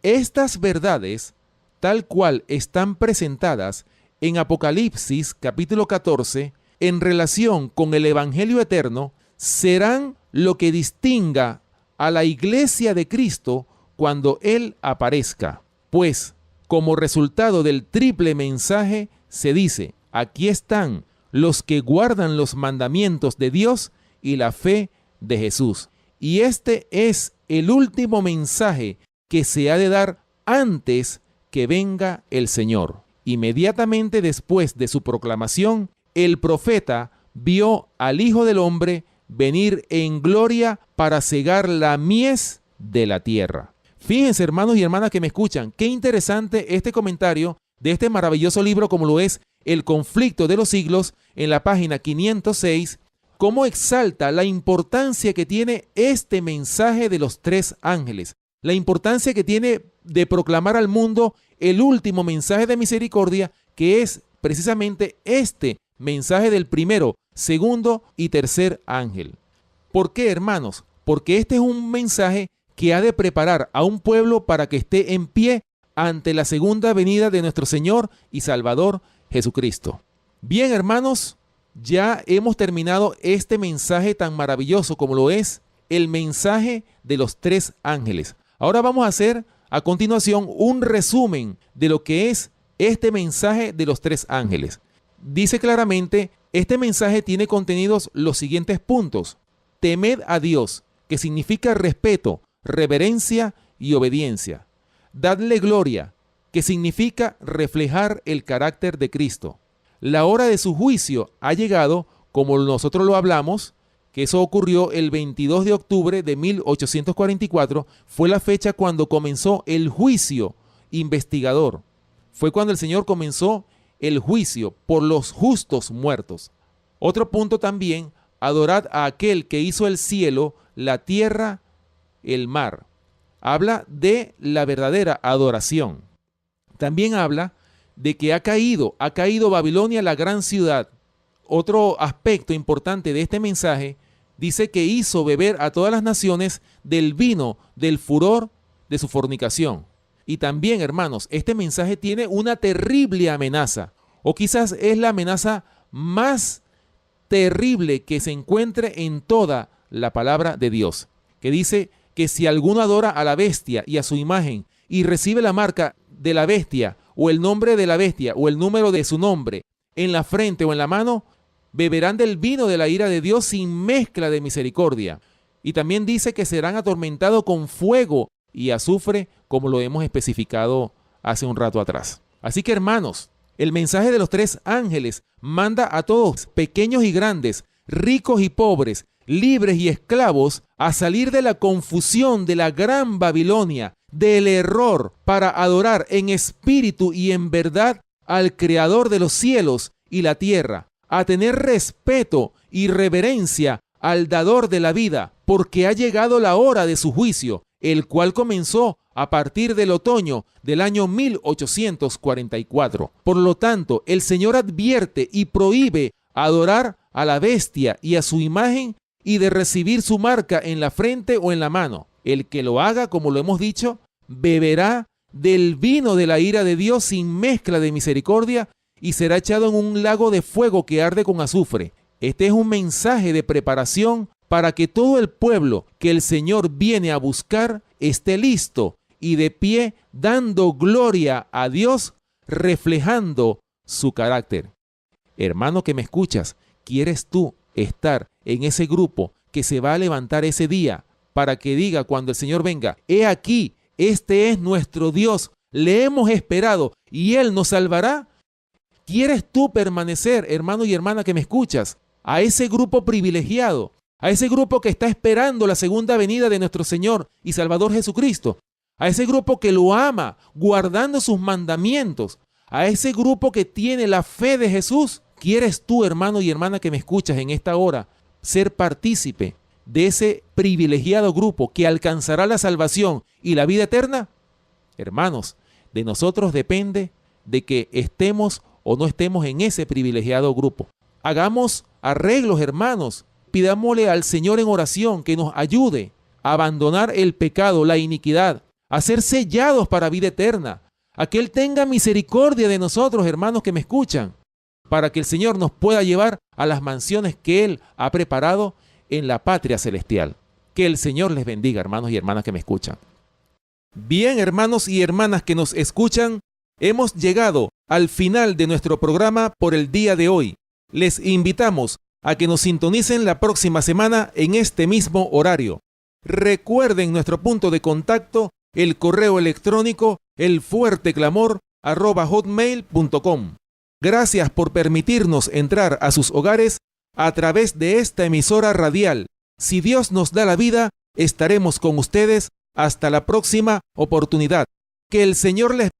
estas verdades, tal cual están presentadas en Apocalipsis, capítulo 14, en relación con el Evangelio eterno, serán lo que distinga a la iglesia de Cristo cuando Él aparezca. Pues, como resultado del triple mensaje, se dice: aquí están los que guardan los mandamientos de Dios y la fe de Jesús. Y este es el último mensaje que se ha de dar antes que venga el Señor. Inmediatamente después de su proclamación, el profeta vio al Hijo del Hombre venir en gloria para cegar la mies de la tierra. Fíjense, hermanos y hermanas que me escuchan, qué interesante este comentario de este maravilloso libro como lo es El Conflicto de los Siglos, en la página 506, cómo exalta la importancia que tiene este mensaje de los tres ángeles, la importancia que tiene de proclamar al mundo el último mensaje de misericordia, que es precisamente este mensaje del primero, segundo y tercer ángel. ¿Por qué, hermanos? Porque este es un mensaje que ha de preparar a un pueblo para que esté en pie ante la segunda venida de nuestro Señor y Salvador Jesucristo. Bien, hermanos, ya hemos terminado este mensaje tan maravilloso como lo es el mensaje de los tres ángeles. Ahora vamos a hacer a continuación un resumen de lo que es este mensaje de los tres ángeles. Dice claramente, este mensaje tiene contenidos los siguientes puntos: temed a Dios, que significa respeto, reverencia y obediencia. Dadle gloria, que significa reflejar el carácter de Cristo. La hora de su juicio ha llegado, como nosotros lo hablamos, que eso ocurrió el 22 de octubre de 1844, fue la fecha cuando comenzó el juicio investigador. Fue cuando el Señor comenzó el juicio por los justos muertos. Otro punto también: adorad a aquel que hizo el cielo, la tierra, el mar. Habla de la verdadera adoración. También habla de que ha caído Babilonia, la gran ciudad. Otro aspecto importante de este mensaje dice que hizo beber a todas las naciones del vino del furor de su fornicación. Y también, hermanos, este mensaje tiene una terrible amenaza, o quizás es la amenaza más terrible que se encuentre en toda la palabra de Dios, que dice que si alguno adora a la bestia y a su imagen y recibe la marca de la bestia o el nombre de la bestia o el número de su nombre en la frente o en la mano, beberán del vino de la ira de Dios sin mezcla de misericordia. Y también dice que serán atormentados con fuego y azufre, como lo hemos especificado hace un rato atrás. Así que, hermanos, el mensaje de los tres ángeles manda a todos, pequeños y grandes, ricos y pobres, libres y esclavos, a salir de la confusión de la gran Babilonia, del error, para adorar en espíritu y en verdad al Creador de los cielos y la tierra, a tener respeto y reverencia al dador de la vida, porque ha llegado la hora de su juicio, el cual comenzó a partir del otoño del año 1844. Por lo tanto, el Señor advierte y prohíbe adorar a la bestia y a su imagen y de recibir su marca en la frente o en la mano. El que lo haga, como lo hemos dicho, beberá del vino de la ira de Dios sin mezcla de misericordia y será echado en un lago de fuego que arde con azufre. Este es un mensaje de preparación para que todo el pueblo que el Señor viene a buscar esté listo y de pie, dando gloria a Dios, reflejando su carácter. Hermano que me escuchas, ¿quieres tú estar en ese grupo que se va a levantar ese día para que diga cuando el Señor venga: he aquí, este es nuestro Dios, le hemos esperado y Él nos salvará? ¿Quieres tú permanecer, hermano y hermana que me escuchas, a ese grupo privilegiado, a ese grupo que está esperando la segunda venida de nuestro Señor y Salvador Jesucristo, a ese grupo que lo ama, guardando sus mandamientos, a ese grupo que tiene la fe de Jesús? ¿Quieres tú, hermano y hermana que me escuchas en esta hora, ser partícipe de ese privilegiado grupo que alcanzará la salvación y la vida eterna? Hermanos, de nosotros depende de que estemos o no estemos en ese privilegiado grupo. Hagamos arreglos, hermanos. Pidámosle al Señor en oración que nos ayude a abandonar el pecado, la iniquidad, a ser sellados para vida eterna, a que Él tenga misericordia de nosotros, hermanos que me escuchan, para que el Señor nos pueda llevar a las mansiones que Él ha preparado en la patria celestial. Que el Señor les bendiga, hermanos y hermanas que me escuchan. Bien, hermanos y hermanas que nos escuchan, hemos llegado al final de nuestro programa por el día de hoy. Les invitamos a que nos sintonicen la próxima semana en este mismo horario. Recuerden nuestro punto de contacto, el correo electrónico elfuerteclamor@hotmail.com. Gracias por permitirnos entrar a sus hogares a través de esta emisora radial. Si Dios nos da la vida, estaremos con ustedes hasta la próxima oportunidad. Que el Señor les